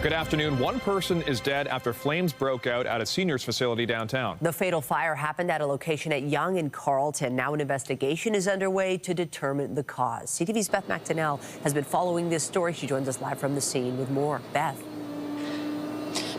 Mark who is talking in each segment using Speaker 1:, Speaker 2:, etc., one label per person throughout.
Speaker 1: Good afternoon. One person is dead after flames broke out at a seniors facility downtown.
Speaker 2: The fatal fire happened at a location at Yonge and Carlton. Now an investigation is underway to determine the cause. CTV's Beth Macdonell has been following this story. She joins us live from the scene with more. Beth.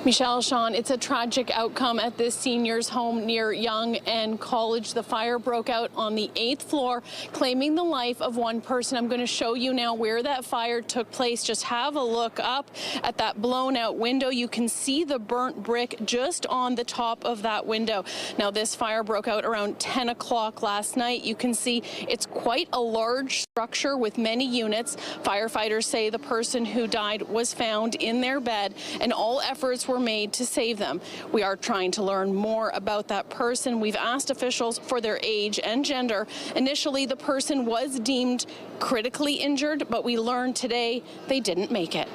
Speaker 3: Michelle, Sean, it's a tragic outcome at this seniors home near Yonge and College. The fire broke out on the 8th floor, claiming the life of one person. I'm going to show you now where that fire took place. Just have a look up at that blown out window. You can see the burnt brick just on the top of that window. Now, this fire broke out around 10 o'clock last night. You can see it's quite a large structure with many units. Firefighters say the person who died was found in their bed, and all efforts were made to save them. We are trying to learn more about that person. We've asked officials for their age and gender. Initially, the person was deemed critically injured, but we learned today they didn't make it.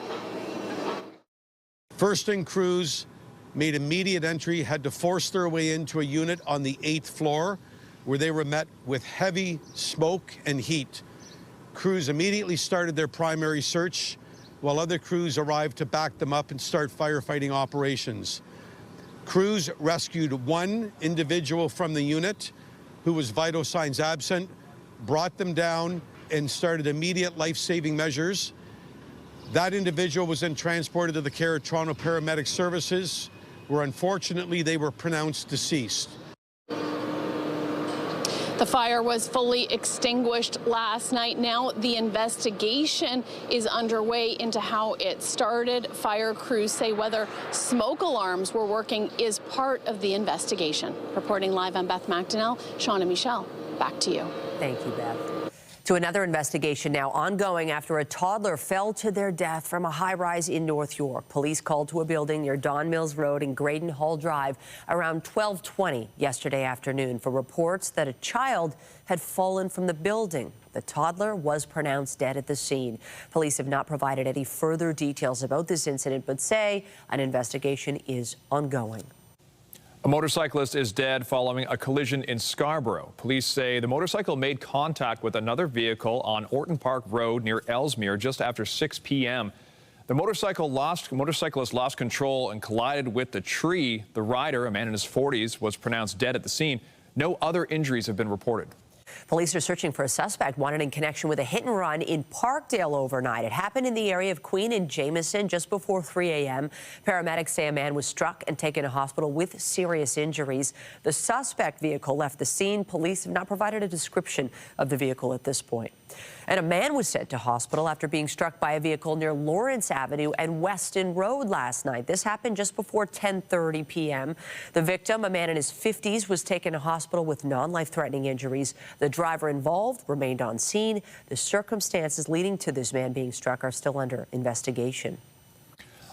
Speaker 4: First and crews made immediate entry, had to force their way into a unit on the 8th floor where they were met with heavy smoke and heat. Crews immediately started their primary search, while other crews arrived to back them up and start firefighting operations. Crews rescued one individual from the unit who was vital signs absent, brought them down, and started immediate life-saving measures. That individual was then transported to the care of Toronto Paramedic Services, where unfortunately they were pronounced deceased.
Speaker 3: The fire was fully extinguished last night. Now the investigation is underway into how it started. Fire crews say whether smoke alarms were working is part of the investigation. Reporting live, I'm Beth Macdonell. Sean and Michelle, back to you.
Speaker 2: Thank you, Beth. To another investigation now ongoing after a toddler fell to their death from a high-rise in North York. Police called to a building near Don Mills Road and Graydon Hall Drive around 12:20 yesterday afternoon for reports that a child had fallen from the building. The toddler was pronounced dead at the scene. Police have not provided any further details about this incident, but say an investigation is ongoing.
Speaker 1: A motorcyclist is dead following a collision in Scarborough. Police say the motorcycle made contact with another vehicle on Orton Park Road near Ellesmere just after 6 p.m. The motorcyclist lost control and collided with the tree. The rider, a man in his 40s, was pronounced dead at the scene. No other injuries have been reported.
Speaker 2: Police are searching for a suspect wanted in connection with a hit-and-run in Parkdale overnight. It happened in the area of Queen and Jameson just before 3 a.m. Paramedics say a man was struck and taken to hospital with serious injuries. The suspect vehicle left the scene. Police have not provided a description of the vehicle at this point. And a man was sent to hospital after being struck by a vehicle near Lawrence Avenue and Weston Road last night. This happened just before 10:30 p.m. The victim, a man in his 50s, was taken to hospital with non-life-threatening injuries. The driver involved remained on scene. The circumstances leading to this man being struck are still under investigation.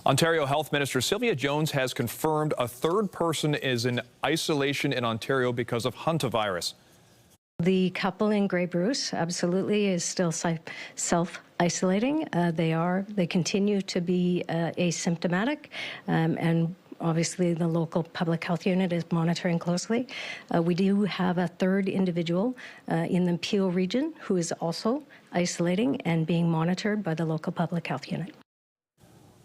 Speaker 1: Ontario Health Minister Sylvia Jones has confirmed a third person is in isolation in Ontario because of Hantavirus.
Speaker 5: The couple in Grey Bruce absolutely is still self-isolating. They continue to be asymptomatic, and obviously the local public health unit is monitoring closely. We do have a third individual in the Peel region who is also isolating and being monitored by the local public health unit.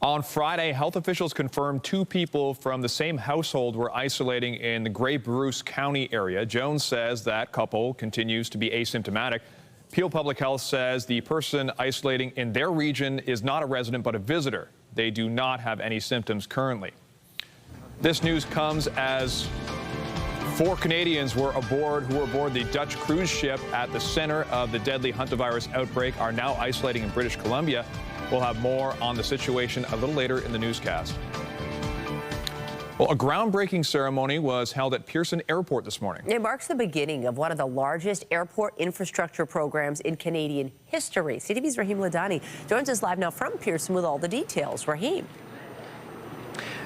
Speaker 1: On Friday, health officials confirmed 2 people from the same household were isolating in the Grey Bruce County area. Jones says that couple continues to be asymptomatic. Peel Public Health says the person isolating in their region is not a resident but a visitor. They do not have any symptoms currently. This news comes as 4 Canadians who were aboard the Dutch cruise ship at the center of the deadly Hantavirus outbreak are now isolating in British Columbia. We'll have more on the situation a little later in the newscast. Well, a groundbreaking ceremony was held at Pearson Airport this morning.
Speaker 2: It marks the beginning of one of the largest airport infrastructure programs in Canadian history. CTV's Rahim Ladhani joins us live now from Pearson with all the details. Rahim.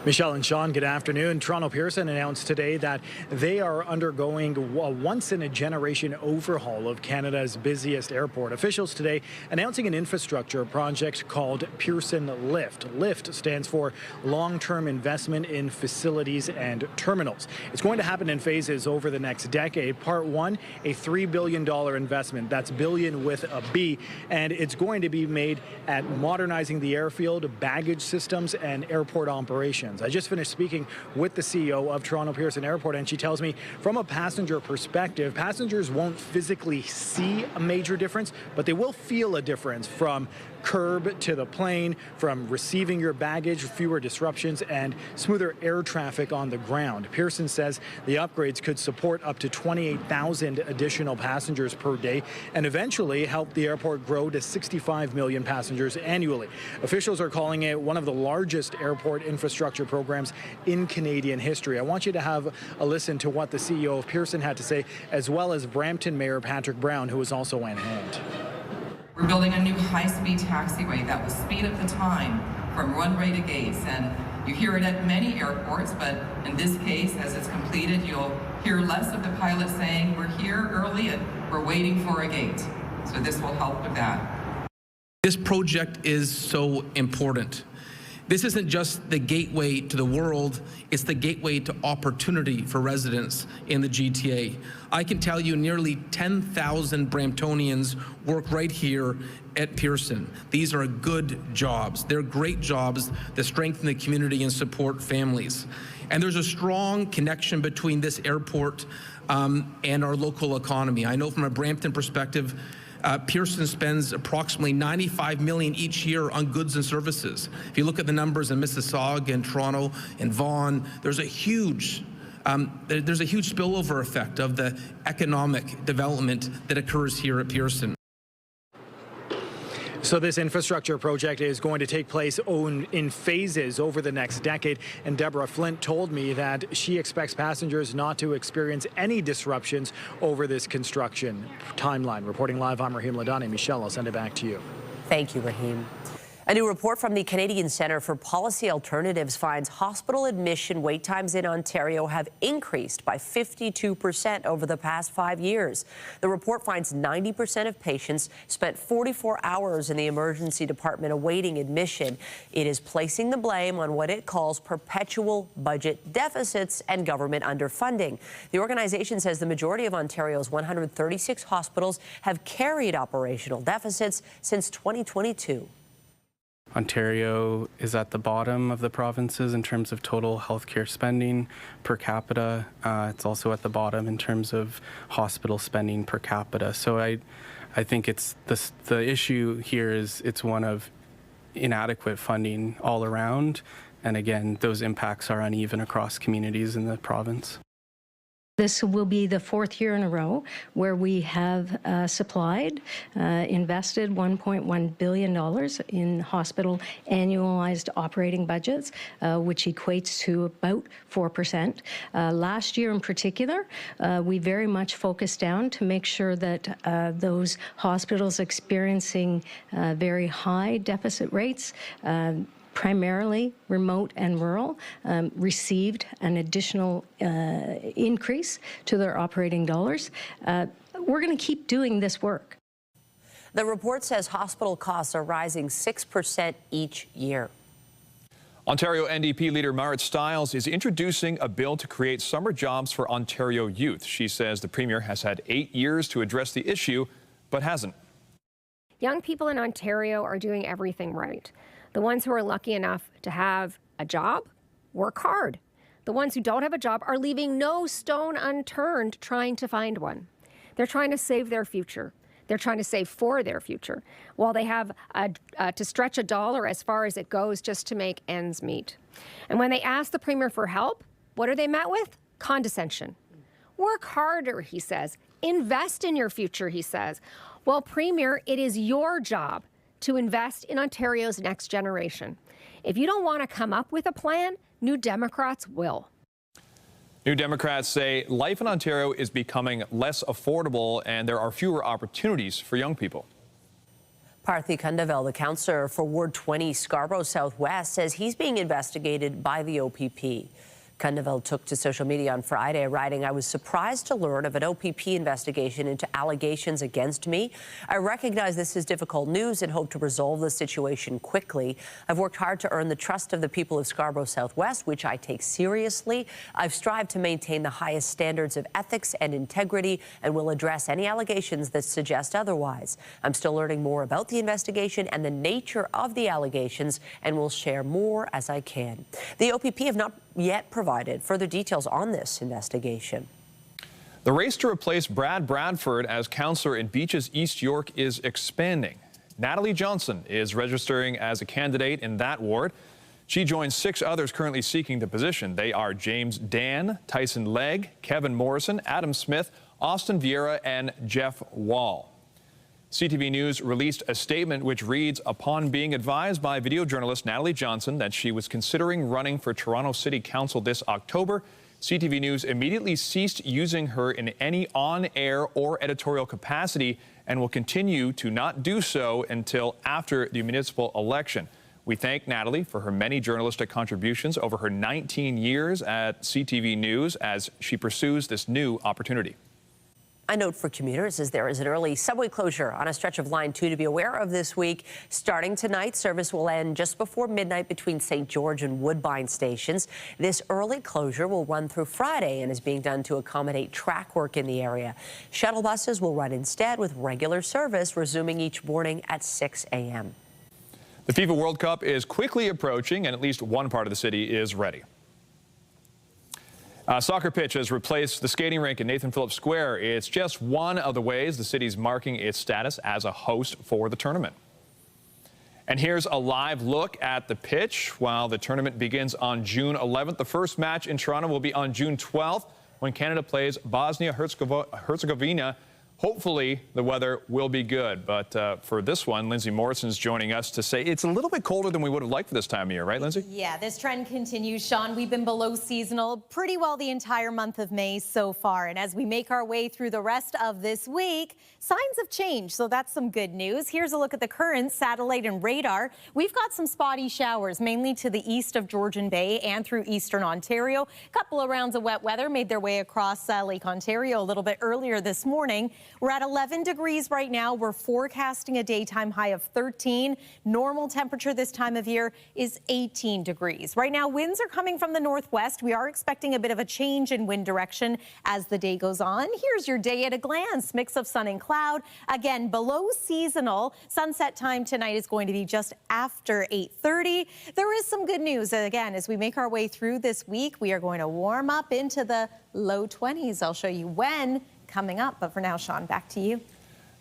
Speaker 6: Michelle and Sean, good afternoon. Toronto Pearson announced today that they are undergoing a once-in-a-generation overhaul of Canada's busiest airport. Officials today announcing an infrastructure project called Pearson LIFT. LIFT stands for Long-Term Investment in Facilities and Terminals. It's going to happen in phases over the next decade. Part one, a $3 billion investment. That's billion with a B. And it's going to be made at modernizing the airfield, baggage systems, and airport operations. I just finished speaking with the CEO of Toronto Pearson Airport, and she tells me from a passenger perspective, passengers won't physically see a major difference, but they will feel a difference from curb to the plane, from receiving your baggage, fewer disruptions, and smoother air traffic on the ground. Pearson says the upgrades could support up to 28,000 additional passengers per day and eventually help the airport grow to 65 million passengers annually. Officials are calling it one of the largest airport infrastructure programs in Canadian history. I want you to have a listen to what the CEO of Pearson had to say, as well as Brampton Mayor Patrick Brown, who was also on hand.
Speaker 7: We're building a new high-speed taxiway that will speed up the time from runway to gates. And you hear it at many airports, but in this case, as it's completed, you'll hear less of the pilot saying, we're here early and we're waiting for a gate. So this will help with that.
Speaker 8: This project is so important. This isn't just the gateway to the world, it's the gateway to opportunity for residents in the GTA. I can tell you nearly 10,000 Bramptonians work right here at Pearson. These are good jobs. They're great jobs that strengthen the community and support families. And there's a strong connection between this airport and our local economy. I know from a Brampton perspective, Pearson spends approximately $95 million each year on goods and services. If you look at the numbers in Mississauga and Toronto and Vaughan, there's a huge spillover effect of the economic development that occurs here at Pearson.
Speaker 6: So this infrastructure project is going to take place in phases over the next decade. And Deborah Flint told me that she expects passengers not to experience any disruptions over this construction timeline. Reporting live, I'm Rahim Ladhani. Michelle, I'll send it back to you.
Speaker 2: Thank you, Rahim. A new report from the Canadian Centre for Policy Alternatives finds hospital admission wait times in Ontario have increased by 52% over the past 5 years. The report finds 90% of patients spent 44 hours in the emergency department awaiting admission. It is placing the blame on what it calls perpetual budget deficits and government underfunding. The organization says the majority of Ontario's 136 hospitals have carried operational deficits since 2022.
Speaker 9: Ontario is at the bottom of the provinces in terms of total healthcare spending per capita. It's also at the bottom in terms of hospital spending per capita. So I think the issue here is it's one of inadequate funding all around. And again, those impacts are uneven across communities in the province.
Speaker 5: This will be the fourth year in a row where we have invested $1.1 billion in hospital annualized operating budgets, which equates to about 4%. Last year in particular, we very much focused down to make sure that those hospitals experiencing very high deficit rates, primarily remote and rural, received an additional increase to their operating dollars. We're going to keep doing this work.
Speaker 2: The report says hospital costs are rising 6% each year.
Speaker 1: Ontario NDP leader Marit Stiles is introducing a bill to create summer jobs for Ontario youth. She says the Premier has had 8 years to address the issue, but hasn't.
Speaker 10: Young people in Ontario are doing everything right. The ones who are lucky enough to have a job work hard. The ones who don't have a job are leaving no stone unturned trying to find one. They're trying to save their future. They're trying to save for their future while they have to stretch a dollar as far as it goes just to make ends meet. And when they ask the Premier for help, what are they met with? Condescension. Work harder, he says. Invest in your future, he says. Well, Premier, it is your job to invest in Ontario's next generation. If you don't want to come up with a plan, New Democrats will.
Speaker 1: New Democrats say life in Ontario is becoming less affordable and there are fewer opportunities for young people.
Speaker 2: Parthy Kundavel, the councillor for Ward 20 Scarborough Southwest, says he's being investigated by the OPP. Kundavel took to social media on Friday, writing, "I was surprised to learn of an OPP investigation into allegations against me. I recognize this is difficult news and hope to resolve the situation quickly. I've worked hard to earn the trust of the people of Scarborough Southwest, which I take seriously. I've strived to maintain the highest standards of ethics and integrity and will address any allegations that suggest otherwise. I'm still learning more about the investigation and the nature of the allegations and will share more as I can." The OPP have not yet provided further details on this investigation.
Speaker 1: The race to replace Brad Bradford as councillor in Beaches East York is expanding. Natalie Johnson is registering as a candidate in that ward. She joins 6 others currently seeking the position. They are James Dan, Tyson Legg, Kevin Morrison, Adam Smith, Austin Vieira, and Jeff Wall. CTV News released a statement which reads, "Upon being advised by video journalist Natalie Johnson that she was considering running for Toronto City Council this October, CTV News immediately ceased using her in any on-air or editorial capacity and will continue to not do so until after the municipal election. We thank Natalie for her many journalistic contributions over her 19 years at CTV News as she pursues this new opportunity."
Speaker 2: A note for commuters as there is an early subway closure on a stretch of Line 2 to be aware of this week. Starting tonight, service will end just before midnight between St. George and Woodbine stations. This early closure will run through Friday and is being done to accommodate track work in the area. Shuttle buses will run instead with regular service resuming each morning at 6 a.m.
Speaker 1: The FIFA World Cup is quickly approaching and at least one part of the city is ready. A soccer pitch has replaced the skating rink in Nathan Phillips Square. It's just one of the ways the city's marking its status as a host for the tournament. And here's a live look at the pitch while the tournament begins on June 11th. The first match in Toronto will be on June 12th when Canada plays Bosnia-Herzegovina. Hopefully, the weather will be good. But for this one, Lindsay Morrison's joining us to say it's a little bit colder than we would have liked for this time of year, right, Lindsay?
Speaker 11: Yeah, this trend continues, Sean. We've been below seasonal pretty well the entire month of May so far. And as we make our way through the rest of this week, signs of change. So that's some good news. Here's a look at the current satellite and radar. We've got some spotty showers, mainly to the east of Georgian Bay and through eastern Ontario. A couple of rounds of wet weather made their way across Lake Ontario a little bit earlier this morning. We're at 11 degrees right now. We're forecasting a daytime high of 13. Normal temperature this time of year is 18 degrees. Right now, winds are coming from the northwest. We are expecting a bit of a change in wind direction as the day goes on. Here's your day at a glance. Mix of sun and cloud. Again, below seasonal. Sunset time tonight is going to be just after 8:30. There is some good news. Again, as we make our way through this week, we are going to warm up into the low 20s. I'll show you when coming up. But for now, Sean, back to you.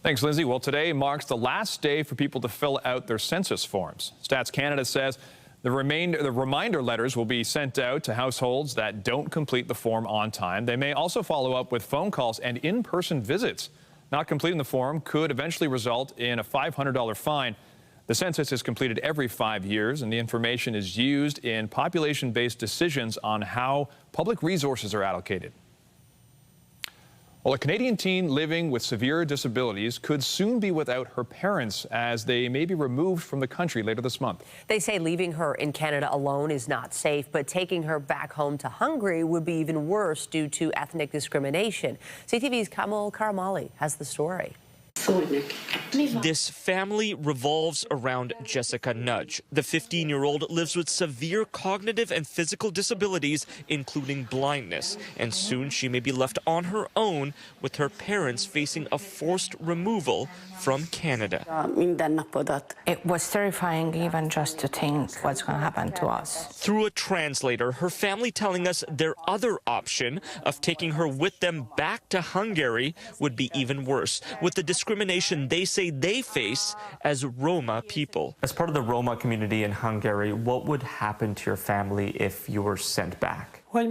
Speaker 1: Thanks, Lindsay. Well, today marks the last day for people to fill out their census forms. Stats Canada says the reminder letters will be sent out to households that don't complete the form on time. They may also follow up with phone calls and in-person visits. Not completing the form could eventually result in a $500 fine. The census is completed every 5 years, and the information is used in population-based decisions on how public resources are allocated. Well, a Canadian teen living with severe disabilities could soon be without her parents as they may be removed from the country later this month.
Speaker 2: They say leaving her in Canada alone is not safe, but taking her back home to Hungary would be even worse due to ethnic discrimination. CTV's Kamal Karamali has the story.
Speaker 12: This family revolves around Jessica Nudge. The 15-year-old lives with severe cognitive and physical disabilities, including blindness, and soon she may be left on her own with her parents facing a forced removal from Canada.
Speaker 13: It was terrifying even just to think what's going to happen to us.
Speaker 12: Through a translator, her family telling us their other option of taking her with them back to Hungary would be even worse, with the discrimination they say they face as Roma people.
Speaker 14: As part of the Roma community in Hungary, what would happen to your family if you were sent back?
Speaker 13: There were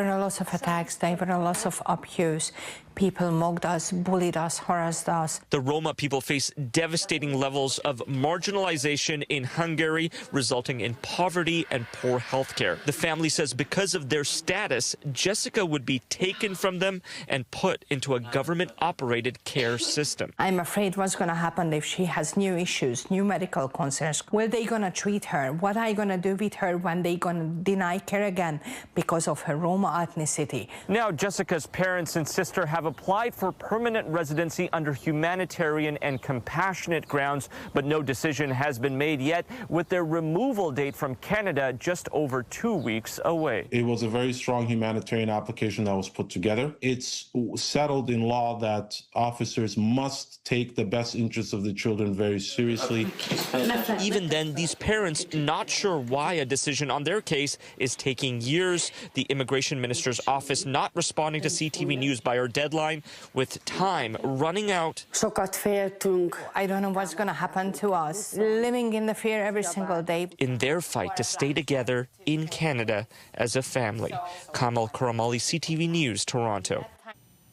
Speaker 13: a lot of attacks, there were a lot of abuse. People mocked us, bullied us, harassed us.
Speaker 12: The Roma people face devastating levels of marginalization in Hungary, resulting in poverty and poor health care. The family says because of their status, Jessica would be taken from them and put into a government-operated care system.
Speaker 13: I'm afraid what's going to happen if she has new issues, new medical concerns. Where they going to treat her? What are you going to do with her when they going to deny care again because of her Roma ethnicity?
Speaker 12: Now, Jessica's parents and sister have applied for permanent residency under humanitarian and compassionate grounds, but no decision has been made yet, with their removal date from Canada just over 2 weeks away.
Speaker 15: It was a very strong humanitarian application that was put together. It's settled in law that officers must take the best interests of the children very seriously.
Speaker 12: Even then, these parents not sure why a decision on their case is taking years. The immigration minister's office not responding to CTV News by our deadline, with time running out.
Speaker 13: I don't know what's going to happen to us, living in the fear every single day.
Speaker 12: In their fight to stay together in Canada as a family. Kamal Karamali, CTV News, Toronto.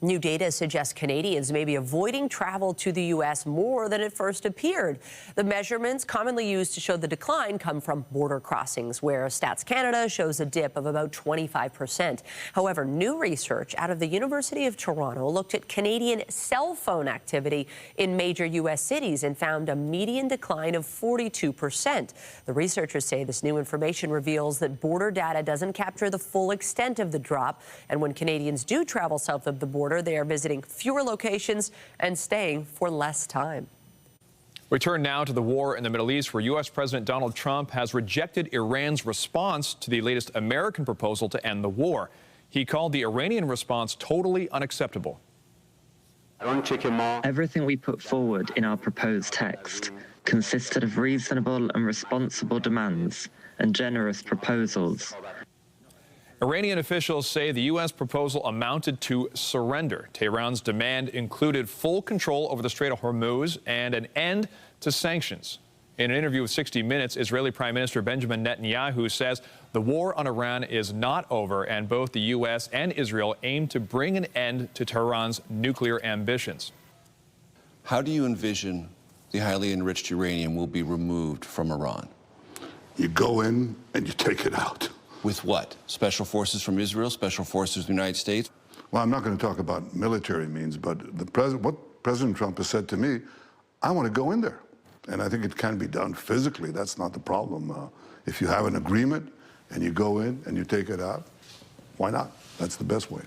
Speaker 2: New data suggests Canadians may be avoiding travel to the U.S. more than it first appeared. The measurements commonly used to show the decline come from border crossings, where Stats Canada shows a dip of about 25%. However, new research out of the University of Toronto looked at Canadian cell phone activity in major U.S. cities and found a median decline of 42%. The researchers say this new information reveals that border data doesn't capture the full extent of the drop, and when Canadians do travel south of the border, they are visiting fewer locations and staying for less time.
Speaker 1: We turn now to the war in the Middle East, where U.S. President Donald Trump has rejected Iran's response to the latest American proposal to end the war. He called the Iranian response totally unacceptable.
Speaker 16: Everything we put forward in our proposed text consisted of reasonable and responsible demands and generous proposals.
Speaker 1: Iranian officials say the U.S. proposal amounted to surrender. Tehran's demand included full control over the Strait of Hormuz and an end to sanctions. In an interview with 60 Minutes, Israeli Prime Minister Benjamin Netanyahu says the war on Iran is not over, and both the U.S. and Israel aim to bring an end to Tehran's nuclear ambitions.
Speaker 17: How do you envision the highly enriched uranium will be removed from Iran?
Speaker 18: You go in and you take it out.
Speaker 17: With what? Special forces from Israel, special forces from the United States?
Speaker 18: Well, I'm not going to talk about military means, but what President Trump has said to me, I want to go in there. And I think it can be done physically. That's not the problem. If you have an agreement and you go in and you take it out, why not? That's the best way.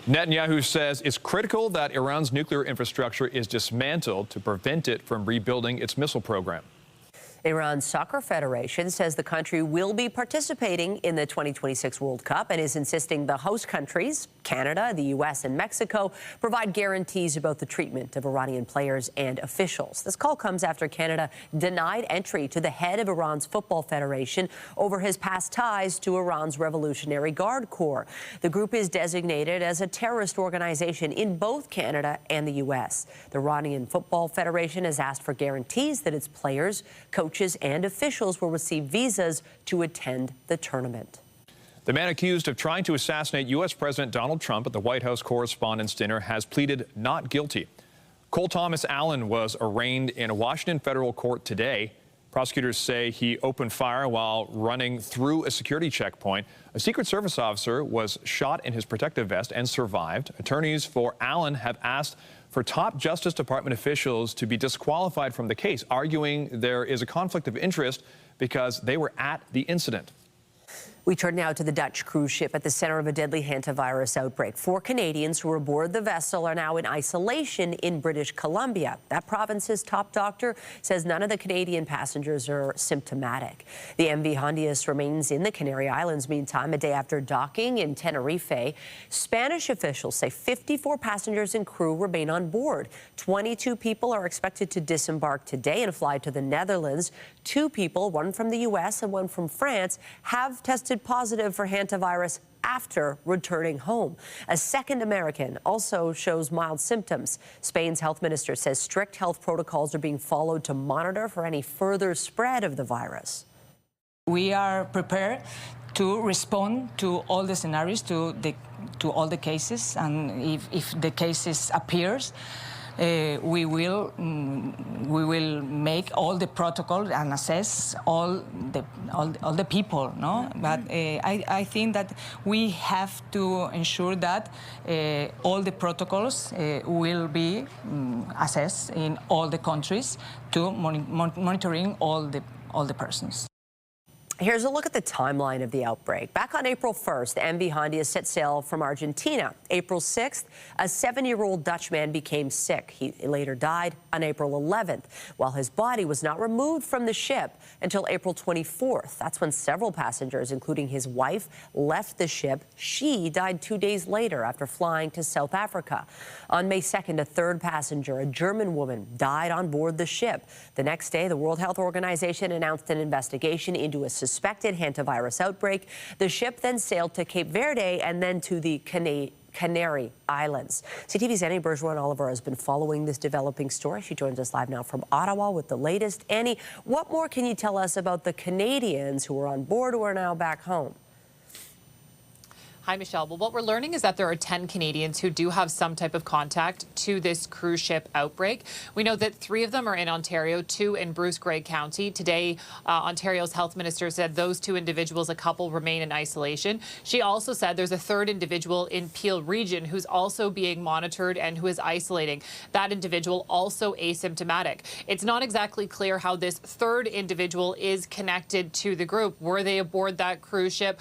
Speaker 1: Netanyahu says it's critical that Iran's nuclear infrastructure is dismantled to prevent it from rebuilding its missile program.
Speaker 2: Iran's Soccer Federation says the country will be participating in the 2026 World Cup and is insisting the host countries, Canada, the U.S. and Mexico, provide guarantees about the treatment of Iranian players and officials. This call comes after Canada denied entry to the head of Iran's Football Federation over his past ties to Iran's Revolutionary Guard Corps. The group is designated as a terrorist organization in both Canada and the U.S. The Iranian Football Federation has asked for guarantees that its players, coaches, and officials will receive visas to attend the tournament.
Speaker 1: The man accused of trying to assassinate U.S. President Donald Trump at the White House Correspondents' Dinner has pleaded not guilty. Cole Thomas Allen was arraigned in a Washington federal court today. Prosecutors say he opened fire while running through a security checkpoint. A Secret Service officer was shot in his protective vest and survived. Attorneys for Allen have asked for top Justice Department officials to be disqualified from the case, arguing there is a conflict of interest because they were at the incident.
Speaker 2: We turn now to the Dutch cruise ship at the center of a deadly hantavirus outbreak. 4 Canadians who were aboard the vessel are now in isolation in British Columbia. That province's top doctor says none of the Canadian passengers are symptomatic. The MV Hondius remains in the Canary Islands, meantime, a day after docking in Tenerife. Spanish officials say 54 passengers and crew remain on board. 22 people are expected to disembark today and fly to the Netherlands. 2 people, one from the U.S. and one from France, have tested positive for hantavirus after returning home. A second American also shows mild symptoms. Spain's health minister says strict health protocols are being followed to monitor for any further spread of the virus.
Speaker 19: We are prepared to respond to all the scenarios, to all the cases, and if the cases appears, we will make all the protocol and assess all the people, no? But I think that we have to ensure that all the protocols will be assessed in all the countries to monitoring all the persons.
Speaker 2: Here's a look at the timeline of the outbreak. Back on April 1st, MV Hondia set sail from Argentina. April 6th, a 70-year-old Dutch man became sick. He later died on April 11th, while his body was not removed from the ship until April 24th. That's when several passengers, including his wife, left the ship. She died 2 days later after flying to South Africa. On May 2nd, a third passenger, a German woman, died on board the ship. The next day, the World Health Organization announced an investigation into a suspected Hantavirus outbreak. The ship then sailed to Cape Verde and then to the Canary Islands. CTV's Annie Bergeron-Oliver has been following this developing story. She joins us live now from Ottawa with the latest. Annie, what more can you tell us about the Canadians who were on board who are now back home?
Speaker 20: Hi, Michelle. Well, what we're learning is that there are 10 Canadians who do have some type of contact to this cruise ship outbreak. We know that 3 of them are in Ontario, 2 in Bruce Grey County. Today, Ontario's health minister said those 2 individuals, a couple, remain in isolation. She also said there's a 3rd individual in Peel region who's also being monitored and who is isolating. That individual also asymptomatic. It's not exactly clear how this 3rd individual is connected to the group. Were they aboard that cruise ship?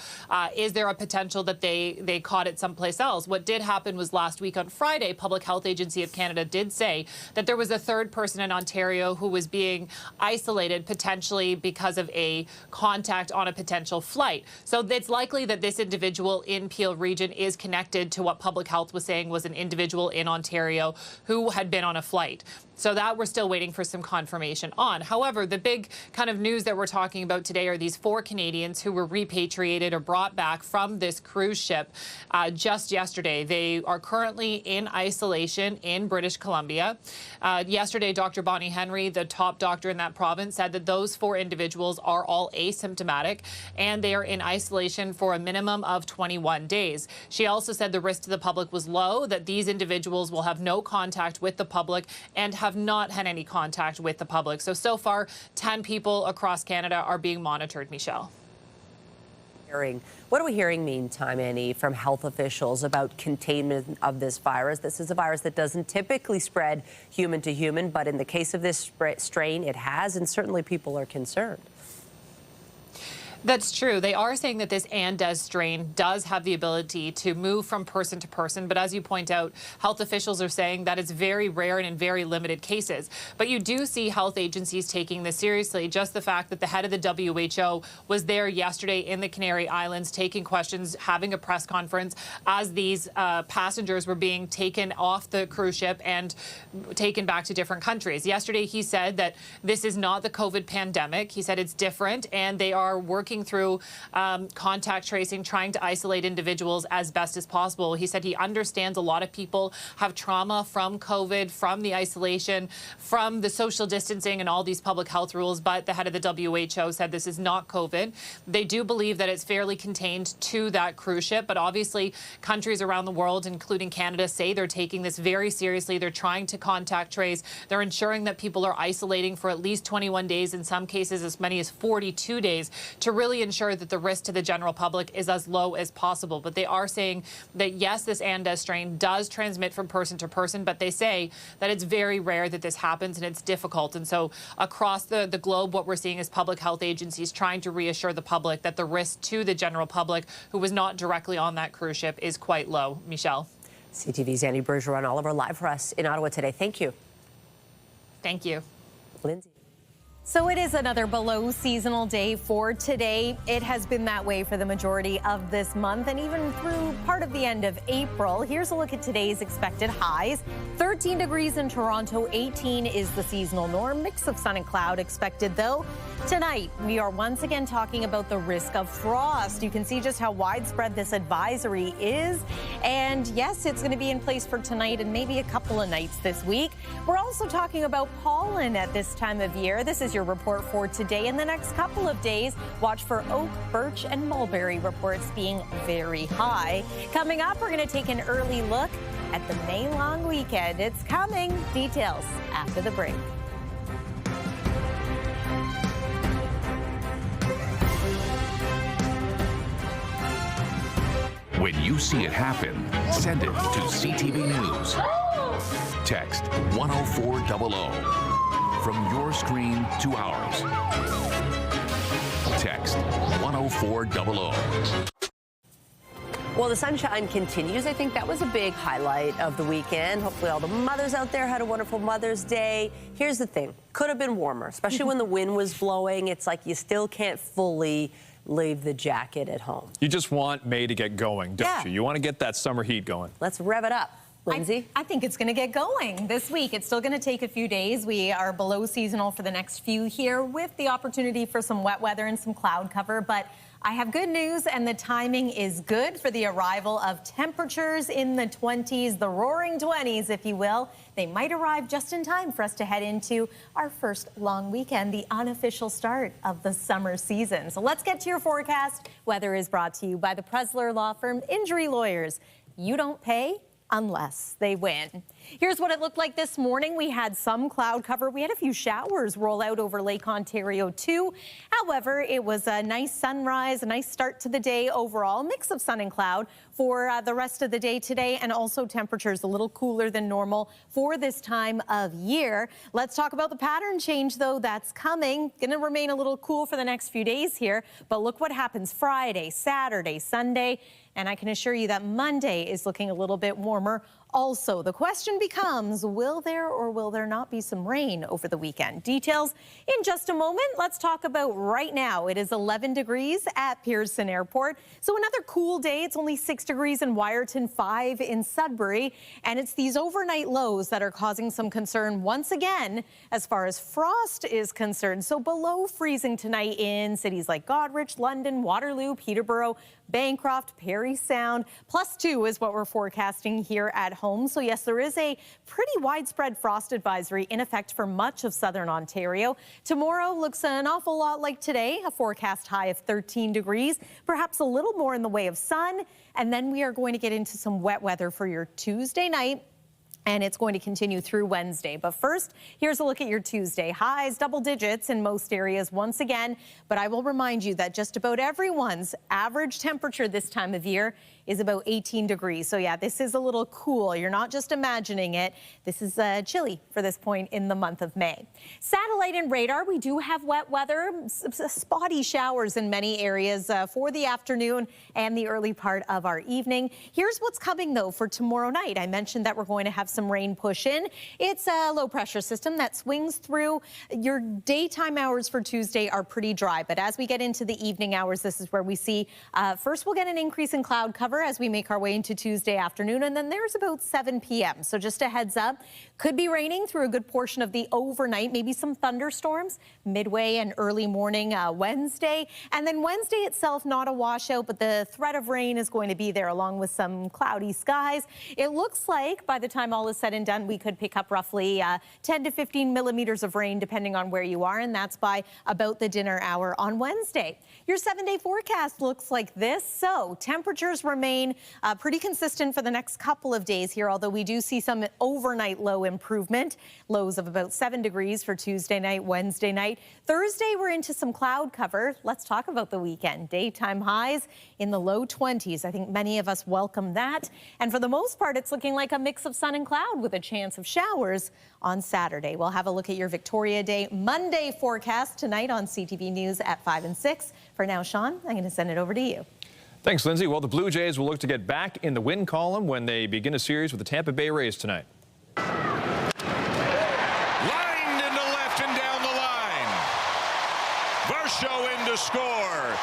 Speaker 20: Is there a potential that they caught it someplace else? What did happen was last week on Friday, Public Health Agency of Canada did say that there was a 3rd person in Ontario who was being isolated potentially because of a contact on a potential flight. So it's likely that this individual in Peel region is connected to what Public Health was saying was an individual in Ontario who had been on a flight. So that we're still waiting for some confirmation on. However, the big kind of news that we're talking about today are these 4 Canadians who were repatriated or brought back from this cruise ship just yesterday. They are currently in isolation in British Columbia. Yesterday, Dr. Bonnie Henry, the top doctor in that province, said that those 4 individuals are all asymptomatic and they are in isolation for a minimum of 21 days. She also said the risk to the public was low, that these individuals will have no contact with the public and have not had any contact with the public. So far, 10 people across Canada are being monitored, Michelle.
Speaker 2: What are we hearing, meantime, Annie, from health officials about containment of this virus? This is a virus that doesn't typically spread human to human, but in the case of this strain, it has, and certainly people are concerned.
Speaker 20: That's true. They are saying that this Andes strain does have the ability to move from person to person. But as you point out, health officials are saying that it's very rare and in very limited cases. But you do see health agencies taking this seriously. Just the fact that the head of the WHO was there yesterday in the Canary Islands taking questions, having a press conference as these passengers were being taken off the cruise ship and taken back to different countries. Yesterday, he said that this is not the COVID pandemic. He said it's different and they are working through contact tracing, trying to isolate individuals as best as possible. He said he understands a lot of people have trauma from COVID, from the isolation, from the social distancing and all these public health rules, but the head of the WHO said this is not COVID. They do believe that it's fairly contained to that cruise ship, but obviously countries around the world, including Canada, say they're taking this very seriously. They're trying to contact trace. They're ensuring that people are isolating for at least 21 days, in some cases as many as 42 days, to really ensure that the risk to the general public is as low as possible. But they are saying that, yes, this Andes strain does transmit from person to person, but they say that it's very rare that this happens and it's difficult. And so across the globe, what we're seeing is public health agencies trying to reassure the public that the risk to the general public who was not directly on that cruise ship is quite low. Michelle.
Speaker 2: CTV's Annie Bergeron-Oliver live for us in Ottawa today. Thank you.
Speaker 20: Thank you.
Speaker 2: Lindsay.
Speaker 11: So it is another below seasonal day for today. It has been that way for the majority of this month and even through part of the end of April. Here's a look at today's expected highs. 13 degrees in Toronto, 18 is the seasonal norm. Mix of sun and cloud expected though. Tonight, we are once again talking about the risk of frost. You can see just how widespread this advisory is. And yes, it's going to be in place for tonight and maybe a couple of nights this week. We're also talking about pollen at this time of year. This is your report for today. In the next couple of days, watch for oak, birch, and mulberry reports being very high. Coming up, we're going to take an early look at the May long weekend. It's coming. Details after the break.
Speaker 21: When you see it happen, send it to CTV News. Text 10400 from your screen to ours. Text 10400.
Speaker 2: Well, the sunshine continues. I think that was a big highlight of the weekend. Hopefully all the mothers out there had a wonderful Mother's Day. Here's the thing. Could have been warmer, especially when the wind was blowing. It's like you still can't fully leave the jacket at home.
Speaker 1: You just want May to get going, don't you? You want to get that summer heat going.
Speaker 2: Let's rev it up. Lindsay?
Speaker 11: I think it's going to get going this week. It's still going to take a few days. We are below seasonal for the next few here with the opportunity for some wet weather and some cloud cover. But I have good news, and the timing is good for the arrival of temperatures in the 20s, the roaring 20s, if you will. They might arrive just in time for us to head into our first long weekend, the unofficial start of the summer season. So let's get to your forecast. Weather is brought to you by the Presler Law Firm Injury Lawyers. You don't pay unless they win. Here's what it looked like this morning. We had some cloud cover. We had a few showers roll out over Lake Ontario too. However, it was a nice sunrise, a nice start to the day overall. Mix of sun and cloud for the rest of the day today, and also temperatures a little cooler than normal for this time of year. Let's talk about the pattern change though that's coming. Going to remain a little cool for the next few days here, but look what happens Friday, Saturday, Sunday. And I can assure you that Monday is looking a little bit warmer. Also, the question becomes, will there or will there not be some rain over the weekend? Details in just a moment. Let's talk about right now. It is 11 degrees at Pearson Airport. So another cool day. It's only 6 degrees in Wyerton, 5 in Sudbury. And it's these overnight lows that are causing some concern once again as far as frost is concerned. So below freezing tonight in cities like Goderich, London, Waterloo, Peterborough, Bancroft, Parry Sound. +2 is what we're forecasting here at home. So yes, there is a pretty widespread frost advisory in effect for much of southern Ontario. Tomorrow looks an awful lot like today, a forecast high of 13 degrees, perhaps a little more in the way of sun. And then we are going to get into some wet weather for your Tuesday night. And it's going to continue through Wednesday. But first, here's a look at your Tuesday. Highs, double digits in most areas once again. But I will remind you that just about everyone's average temperature this time of year is about 18 degrees. So yeah, this is a little cool. You're not just imagining it. This is chilly for this point in the month of May. Satellite and radar, we do have wet weather, spotty showers in many areas for the afternoon and the early part of our evening. Here's what's coming though for tomorrow night. I mentioned that we're going to have some rain push in. It's a low pressure system that swings through. Your daytime hours for Tuesday are pretty dry, but as we get into the evening hours, this is where we see first we'll get an increase in cloud cover as we make our way into Tuesday afternoon, and then there's about 7 p.m. So just a heads up, could be raining through a good portion of the overnight, maybe some thunderstorms midway and early morning Wednesday. And then Wednesday itself, not a washout, but the threat of rain is going to be there along with some cloudy skies. It looks like by the time all is said and done, we could pick up roughly 10 to 15 millimeters of rain depending on where you are, and that's by about the dinner hour on Wednesday. Your 7-day forecast looks like this. So temperatures remain pretty consistent for the next couple of days here, although we do see some overnight low improvement. Lows of about 7 degrees for Tuesday night, Wednesday night. Thursday, we're into some cloud cover. Let's talk about the weekend. Daytime highs in the low 20s. I think many of us welcome that. And for the most part, it's looking like a mix of sun and cloud with a chance of showers on Saturday. We'll have a look at your Victoria Day Monday forecast tonight on CTV News at 5 and 6. For now, Sean, I'm going to send it over to you.
Speaker 1: Thanks, Lindsay. Well, the Blue Jays will look to get back in the win column when they begin a series with the Tampa Bay Rays tonight.
Speaker 21: Lined into left and down the line. Varsho in to score.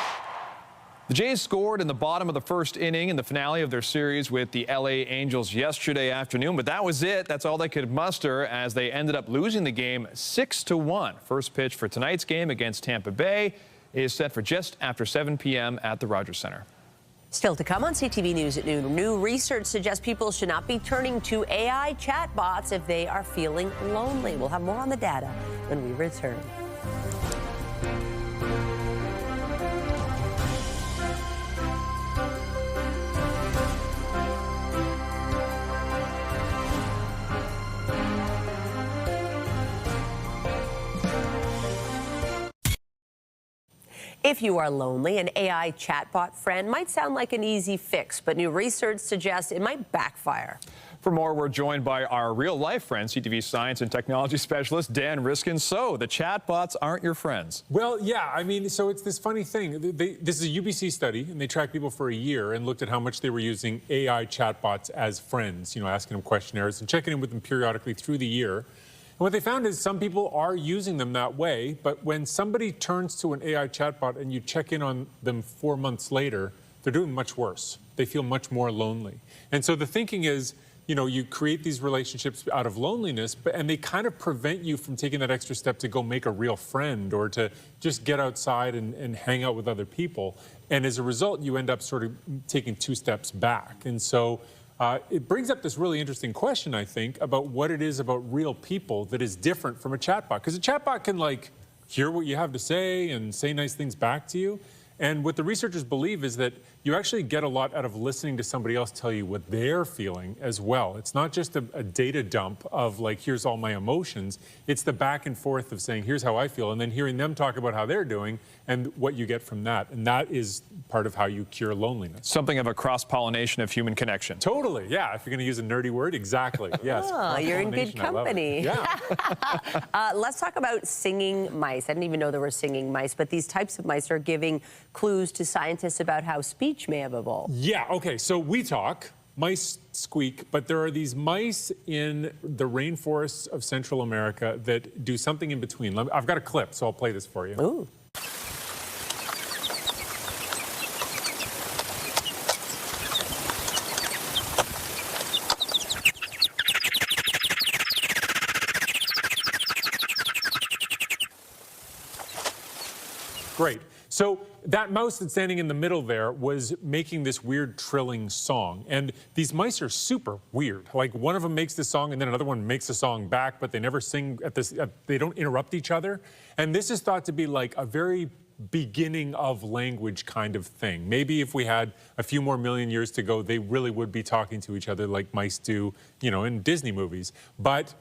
Speaker 1: The Jays scored in the bottom of the first inning in the finale of their series with the LA Angels yesterday afternoon, but that was it. That's all they could muster as they ended up losing the game 6-1. First pitch for tonight's game against Tampa Bay is set for just after 7 p.m. at the Rogers Center.
Speaker 2: Still to come on CTV News at noon. New research suggests people should not be turning to AI chatbots if they are feeling lonely. We'll have more on the data when we return. If you are lonely, an AI chatbot friend might sound like an easy fix, but new research suggests it might backfire.
Speaker 1: For more, we're joined by our real-life friend, CTV science and technology specialist, Dan Riskin. So, the chatbots aren't your friends.
Speaker 4: Well, yeah, I mean, so it's this funny thing. This is a UBC study, and they tracked people for a year and looked at how much they were using AI chatbots as friends, you know, asking them questionnaires and checking in with them periodically through the year. And what they found is some people are using them that way, but when somebody turns to an AI chatbot and you check in on them 4 months later, they're doing much worse. They feel much more lonely. And so the thinking is, you know, you create these relationships out of loneliness, and they kind of prevent you from taking that extra step to go make a real friend or to just get outside and hang out with other people. And as a result, you end up sort of taking 2 steps back. And so it brings up this really interesting question, I think, about what it is about real people that is different from a chatbot. Because a chatbot can, like, hear what you have to say and say nice things back to you. And what the researchers believe is that you actually get a lot out of listening to somebody else tell you what they're feeling as well. It's not just a data dump of, like, here's all my emotions. It's the back and forth of saying, here's how I feel, and then hearing them talk about how they're doing and what you get from that. And that is part of how you cure loneliness.
Speaker 1: Something of a cross-pollination of human connection.
Speaker 4: Totally, yeah. If you're going to use a nerdy word, exactly. Yes.
Speaker 2: Oh, you're in good company.
Speaker 4: Yeah.
Speaker 2: Let's talk about singing mice. I didn't even know there were singing mice, but these types of mice are giving clues to scientists about how speech may have evolved.
Speaker 4: Yeah, okay, so we talk, mice squeak, but there are these mice in the rainforests of Central America that do something in between. I've got a clip, so I'll play this for you.
Speaker 2: Ooh.
Speaker 4: Great. So that mouse that's standing in the middle there was making this weird trilling song. And these mice are super weird. Like, one of them makes the song and then another one makes the song back, but they never sing at this, they don't interrupt each other. And this is thought to be like a very beginning of language kind of thing. Maybe if we had a few more million years to go, they really would be talking to each other like mice do, you know, in Disney movies. But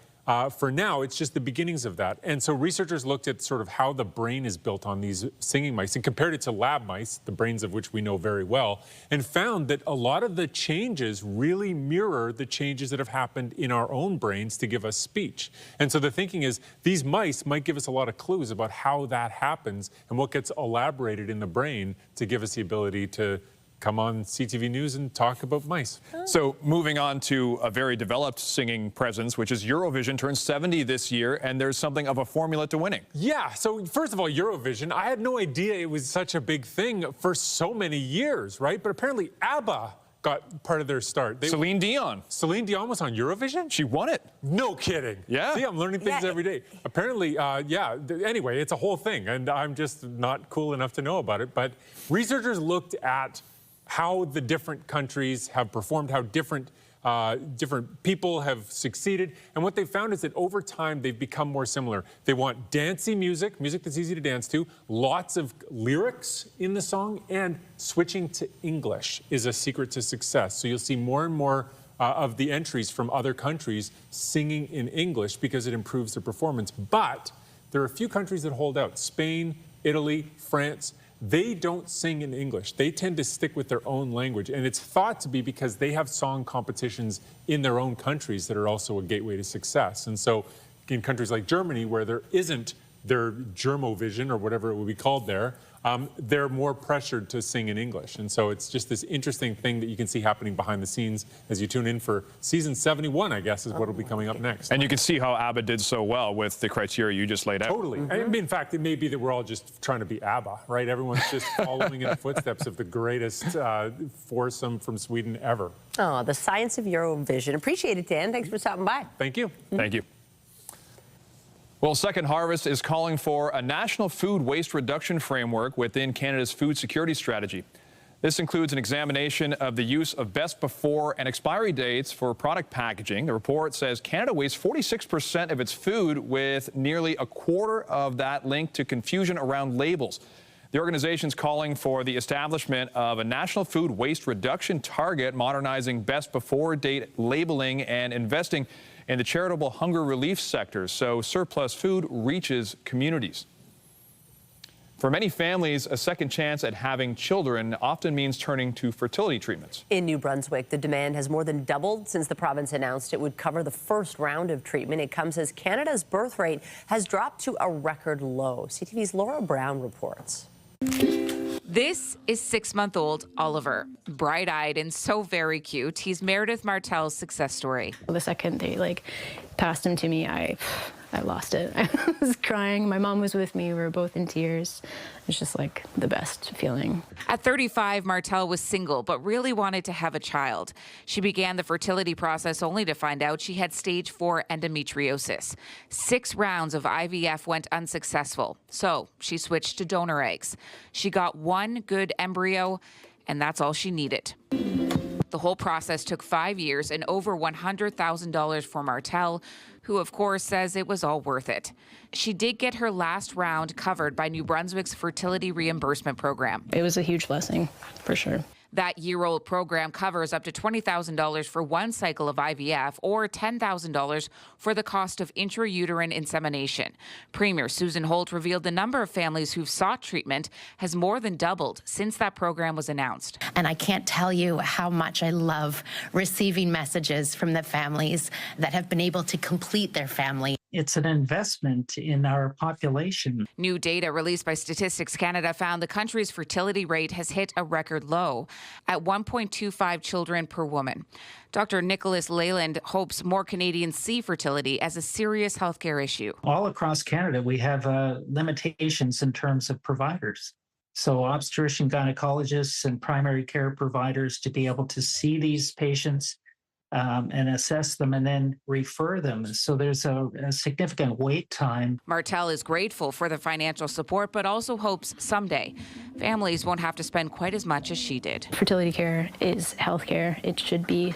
Speaker 4: for now, it's just the beginnings of that. And so researchers looked at sort of how the brain is built on these singing mice and compared it to lab mice, the brains of which we know very well, and found that a lot of the changes really mirror the changes that have happened in our own brains to give us speech. And so the thinking is these mice might give us a lot of clues about how that happens and what gets elaborated in the brain to give us the ability to come on CTV News and talk about mice.
Speaker 1: So moving on to a very developed singing presence, which is Eurovision, turns 70 this year, and there's something of a formula to winning.
Speaker 4: Yeah, so first of all, Eurovision, I had no idea it was such a big thing for so many years, right? But apparently ABBA got part of their start.
Speaker 1: Celine Dion.
Speaker 4: Celine Dion was on Eurovision?
Speaker 1: She won it.
Speaker 4: No kidding.
Speaker 1: Yeah.
Speaker 4: See, I'm learning things every day. Apparently, yeah, anyway, it's a whole thing, and I'm just not cool enough to know about it. But researchers looked at how the different countries have performed, how different people have succeeded. And what they found is that over time, they've become more similar. They want dancey music, music that's easy to dance to, lots of lyrics in the song, and switching to English is a secret to success. So you'll see more and more of the entries from other countries singing in English because it improves their performance. But there are a few countries that hold out. Spain, Italy, France. They don't sing in English. They tend to stick with their own language. And it's thought to be because they have song competitions in their own countries that are also a gateway to success. And so in countries like Germany, where there isn't their Germovision or whatever it would be called there, they're more pressured to sing in English. And so it's just this interesting thing that you can see happening behind the scenes as you tune in for season 71, I guess, is what will be coming up next.
Speaker 1: And you can see how ABBA did so well with the criteria you just laid out.
Speaker 4: Totally. I mean, in fact, it may be that we're all just trying to be ABBA, right? Everyone's just following in the footsteps of the greatest foursome from Sweden ever.
Speaker 2: Oh, the science of Eurovision. Appreciate it, Dan. Thanks for stopping by.
Speaker 4: Thank you.
Speaker 1: Thank you. Well, Second Harvest is calling for a national food waste reduction framework within Canada's food security strategy. This includes an examination of the use of best before and expiry dates for product packaging. The report says Canada wastes 46% of its food, with nearly a quarter of that linked to confusion around labels. The organization's calling for the establishment of a national food waste reduction target, modernizing best before date labeling, and investing in the charitable hunger relief sector so surplus food reaches communities. For many families, a second chance at having children often means turning to fertility treatments.
Speaker 2: In New Brunswick, the demand has more than doubled since the province announced it would cover the first round of treatment. It comes as Canada's birth rate has dropped to a record low. CTV's Laura Brown reports.
Speaker 3: This is 6-month-old Oliver. Bright-eyed and so very cute. He's Meredith Martel's success story.
Speaker 22: The second they passed him to me, I lost it. I was crying. My mom was with me. We were both in tears. It's just the best feeling.
Speaker 3: At 35, Martel was single, but really wanted to have a child. She began the fertility process only to find out she had stage 4 endometriosis. 6 rounds of IVF went unsuccessful, so she switched to donor eggs. She got 1 good embryo, and that's all she needed. The whole process took 5 years and over $100,000 for Martel, who of course says it was all worth it. She did get her last round covered by New Brunswick's fertility reimbursement program.
Speaker 22: It was a huge blessing, for sure.
Speaker 3: That year-old program covers up to $20,000 for 1 cycle of IVF or $10,000 for the cost of intrauterine insemination. Premier Susan Holt revealed the number of families who've sought treatment has more than doubled since that program was announced.
Speaker 23: And I can't tell you how much I love receiving messages from the families that have been able to complete their family.
Speaker 24: It's an investment in our population.
Speaker 3: New data released by Statistics Canada found the country's fertility rate has hit a record low at 1.25 children per woman. Dr. Nicholas Leyland hopes more Canadians see fertility as a serious healthcare issue.
Speaker 24: All across Canada, we have limitations in terms of providers. So obstetrician gynecologists and primary care providers to be able to see these patients and assess them and then refer them. So there's a significant wait time.
Speaker 3: Martel is grateful for the financial support, but also hopes someday families won't have to spend quite as much as she did.
Speaker 22: Fertility care is health care. It should be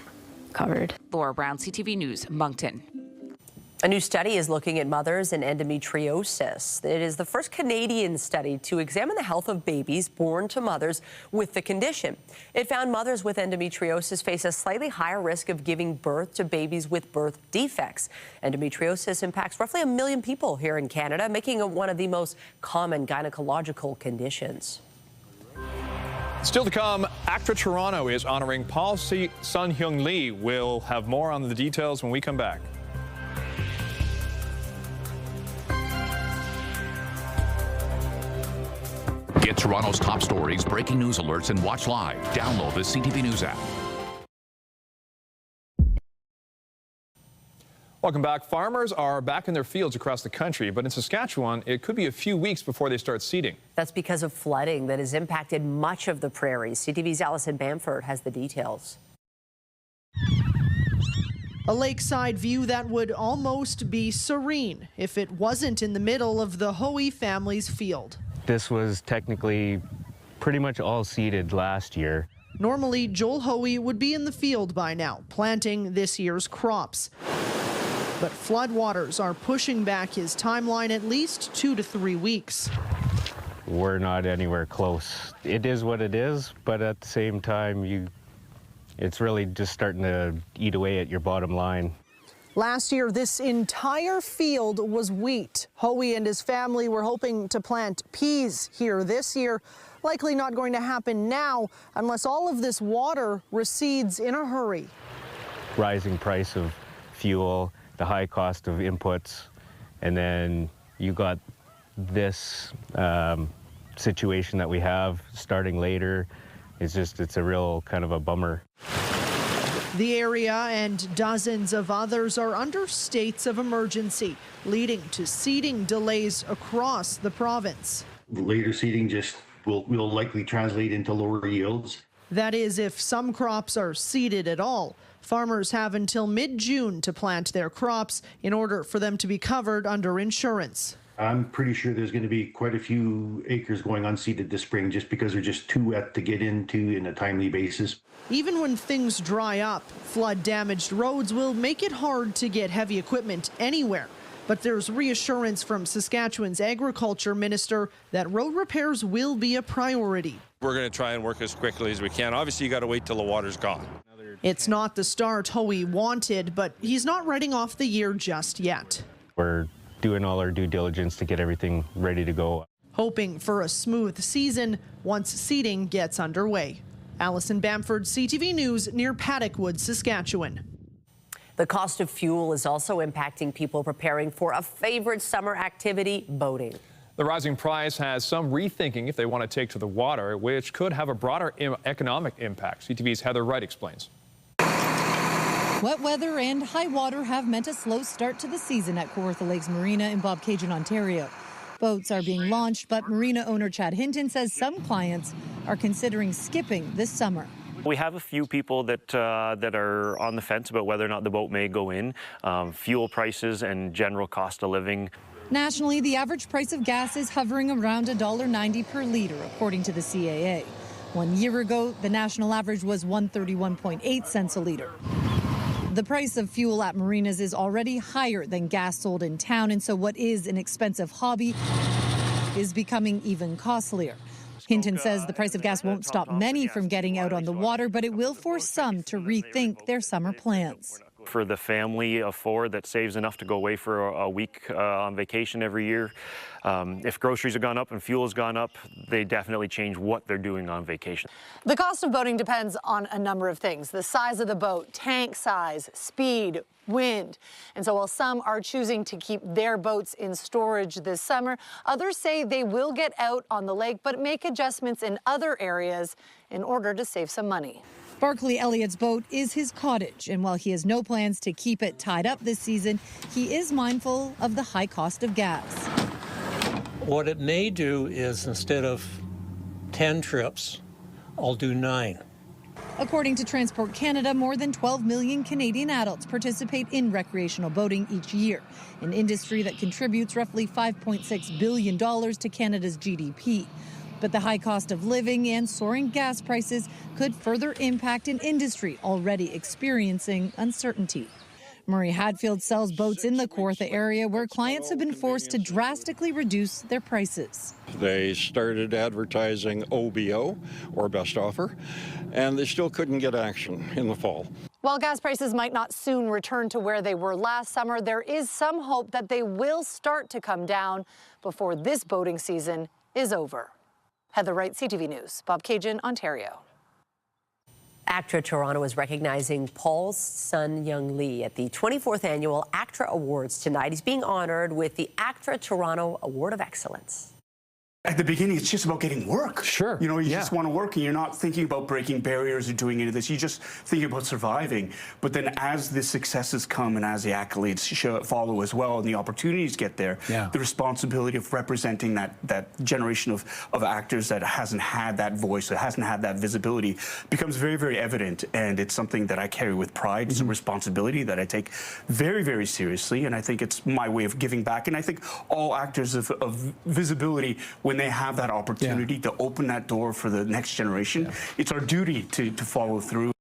Speaker 22: covered.
Speaker 3: Laura Brown, CTV News, Moncton.
Speaker 2: A new study is looking at mothers and endometriosis. It is the first Canadian study to examine the health of babies born to mothers with the condition. It found mothers with endometriosis face a slightly higher risk of giving birth to babies with birth defects. Endometriosis impacts roughly 1 million people here in Canada, making it one of the most common gynecological conditions.
Speaker 1: Still to come, ACTRA Toronto is honoring Paul Sun-Hyung Lee. We'll have more on the details when we come back.
Speaker 21: Get Toronto's top stories, breaking news alerts, and watch live. Download the CTV News app.
Speaker 1: Welcome back. Farmers are back in their fields across the country, but in Saskatchewan, it could be a few weeks before they start seeding.
Speaker 2: That's because of flooding that has impacted much of the prairies. CTV's Allison Bamford has the details.
Speaker 25: A lakeside view that would almost be serene if it wasn't in the middle of the Hoey family's field.
Speaker 26: This was technically pretty much all seeded last year.
Speaker 25: Normally, Joel Hoey would be in the field by now, planting this year's crops. But floodwaters are pushing back his timeline at least 2 to 3 weeks.
Speaker 26: We're not anywhere close. It is what it is, but at the same time, it's really just starting to eat away at your bottom line.
Speaker 25: Last year, this entire field was wheat. Hoey and his family were hoping to plant peas here this year. Likely not going to happen now unless all of this water recedes in a hurry.
Speaker 26: Rising price of fuel, the high cost of inputs, and then you got this situation that we have starting later. It's a real kind of a bummer.
Speaker 25: The area and dozens of others are under states of emergency, leading to seeding delays across the province.
Speaker 27: Later seeding just will likely translate into lower yields.
Speaker 25: That is, if some crops are seeded at all. Farmers have until mid-June to plant their crops in order for them to be covered under insurance.
Speaker 27: I'm pretty sure there's going to be quite a few acres going unseeded this spring just because they're just too wet to get into in a timely basis.
Speaker 25: Even when things dry up, flood-damaged roads will make it hard to get heavy equipment anywhere. But there's reassurance from Saskatchewan's agriculture minister that road repairs will be a priority.
Speaker 28: We're going to try and work as quickly as we can. Obviously, you got to wait till the water's gone.
Speaker 25: It's not the start Hoey wanted, but he's not writing off the year just yet.
Speaker 26: We're doing all our due diligence to get everything ready to go.
Speaker 25: hoping for a smooth season once seating gets underway. Allison Bamford, CTV News, near Paddockwood, Saskatchewan.
Speaker 2: The cost of fuel is also impacting people preparing for a favorite summer activity, boating.
Speaker 1: The rising price has some rethinking if they want to take to the water, which could have a broader economic impact. CTV's Heather Wright explains.
Speaker 5: Wet weather and high water have meant a slow start to the season at Kawartha Lakes Marina in Bobcaygeon, Ontario. Boats are being launched, but marina owner Chad Hinton says some clients are considering skipping this summer.
Speaker 6: We have a few people that are on the fence about whether or not the boat may go in. Fuel prices and general cost of living.
Speaker 5: Nationally, the average price of gas is hovering around $1.90 per litre, according to the CAA. 1 year ago, the national average was 131.8 cents a litre. The price of fuel at marinas is already higher than gas sold in town, and so what is an expensive hobby is becoming even costlier. Hinton says the price of gas won't stop many from getting out on the water, but it will force some to rethink their summer plans.
Speaker 6: For the family of four that saves enough to go away for a week on vacation every year, if groceries have gone up and fuel has gone up, they definitely change what they're doing on vacation.
Speaker 7: The cost of boating depends on a number of things: the size of the boat, tank size, speed, wind. And so while some are choosing to keep their boats in storage this summer, others say they will get out on the lake but make adjustments in other areas in order to save some money.
Speaker 5: Barclay Elliott's boat is his cottage, and while he has no plans to keep it tied up this season, he is mindful of the high cost of gas.
Speaker 8: What it may do is, instead of 10 trips, I'll do 9.
Speaker 5: According to Transport Canada, more than 12 million Canadian adults participate in recreational boating each year, an industry that contributes roughly $5.6 billion to Canada's GDP. But the high cost of living and soaring gas prices could further impact an industry already experiencing uncertainty. Murray Hadfield sells boats in the Kawartha area where clients have been forced to drastically reduce their prices.
Speaker 9: They started advertising OBO, or best offer, and they still couldn't get action in the fall.
Speaker 7: While gas prices might not soon return to where they were last summer, there is some hope that they will start to come down before this boating season is over. Heather Wright, CTV News, Bobcaygeon, Ontario.
Speaker 2: ACTRA Toronto is recognizing Paul's son, Young Lee, at the 24th Annual ACTRA Awards tonight. He's being honored with the ACTRA Toronto Award of Excellence.
Speaker 10: At the beginning, it's just about getting work.
Speaker 1: Sure.
Speaker 10: You know, you just want to work, and you're not thinking about breaking barriers or doing any of this. You just thinking about surviving. But then as the successes come and as the accolades follow as well and the opportunities get there, the responsibility of representing that generation of actors that hasn't had that voice, that hasn't had that visibility, becomes very, very evident. And it's something that I carry with pride. It's a responsibility that I take very, very seriously. And I think it's my way of giving back. And I think all actors of visibility, when they have that opportunity to open that door for the next generation, it's our duty to follow through.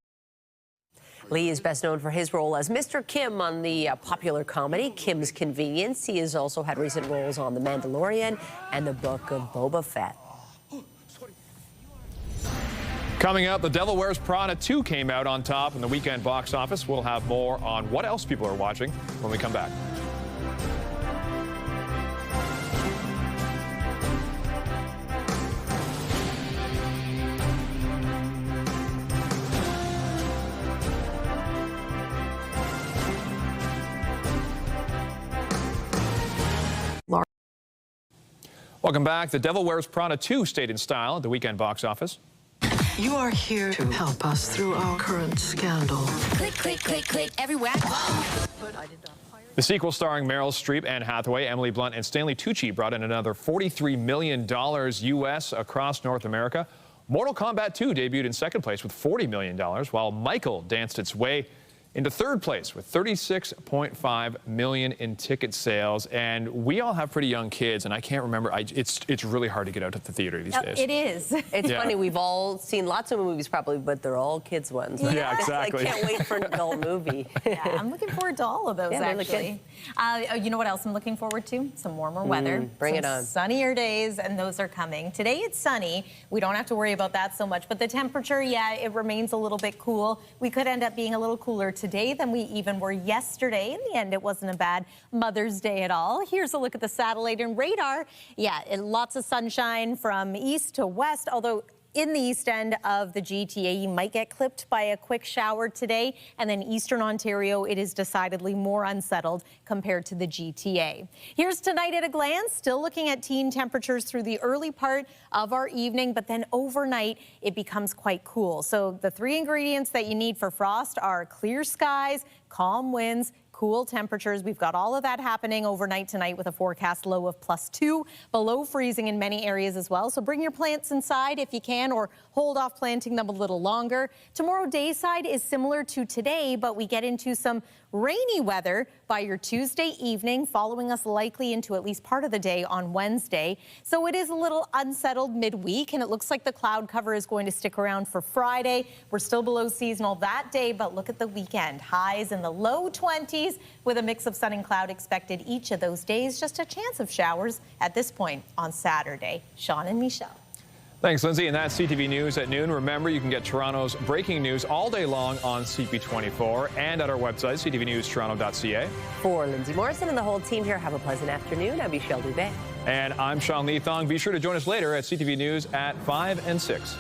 Speaker 2: Lee is best known for his role as Mr. Kim on the popular comedy Kim's Convenience. He has also had recent roles on The Mandalorian and the Book of Boba Fett.
Speaker 1: Coming up, The Devil Wears Prada 2 came out on top in the weekend box office. We'll have more on what else people are watching when we come back. Welcome back. The Devil Wears Prada 2 stayed in style at the weekend box office.
Speaker 14: You are here to help us through our current scandal.
Speaker 15: Click, click, click, click, everywhere.
Speaker 1: The sequel starring Meryl Streep, Anne Hathaway, Emily Blunt, and Stanley Tucci brought in another $43 million U.S. across North America. Mortal Kombat 2 debuted in second place with $40 million, while Michael danced its way into third place with $36.5 million in ticket sales. And we all have pretty young kids, and I can't remember. It's really hard to get out to the theater these days.
Speaker 2: It is. It's funny. We've all seen lots of movies probably, but they're all kids ones. Right?
Speaker 1: Yeah, exactly.
Speaker 2: I can't wait for an adult movie.
Speaker 11: Yeah, I'm looking forward to all of those, actually. You know what else I'm looking forward to? Some warmer weather.
Speaker 2: Bring it on.
Speaker 11: Sunnier days, and those are coming. Today it's sunny. We don't have to worry about that so much, but the temperature, it remains a little bit cool. We could end up being a little cooler today. today than we even were yesterday. In the end, it wasn't a bad Mother's Day at all. Here's a look at the satellite and radar. Yeah, lots of sunshine from east to west, although in the east end of the GTA, you might get clipped by a quick shower today. And then eastern Ontario, it is decidedly more unsettled compared to the GTA. Here's tonight at a glance. Still looking at teen temperatures through the early part of our evening, but then overnight, it becomes quite cool. So the three ingredients that you need for frost are clear skies, calm winds, cool temperatures. We've got all of that happening overnight tonight with a forecast low of +2, below freezing in many areas as well. So bring your plants inside if you can, or hold off planting them a little longer. Tomorrow dayside is similar to today, but we get into some rainy weather by your Tuesday evening, following us likely into at least part of the day on Wednesday. So it is a little unsettled midweek, and it looks like the cloud cover is going to stick around for Friday. We're still below seasonal that day, but look at the weekend. Highs in the low 20s with a mix of sun and cloud expected each of those days. Just a chance of showers at this point on Saturday. Sean and Michelle.
Speaker 1: Thanks, Lindsay. And that's CTV News at noon. Remember, you can get Toronto's breaking news all day long on CP24 and at our website, ctvnewstoronto.ca.
Speaker 2: For Lindsay Morrison and the whole team here, have a pleasant afternoon. I'm Michelle Dubé.
Speaker 1: And I'm Sean Leathong. Be sure to join us later at CTV News at 5 and 6.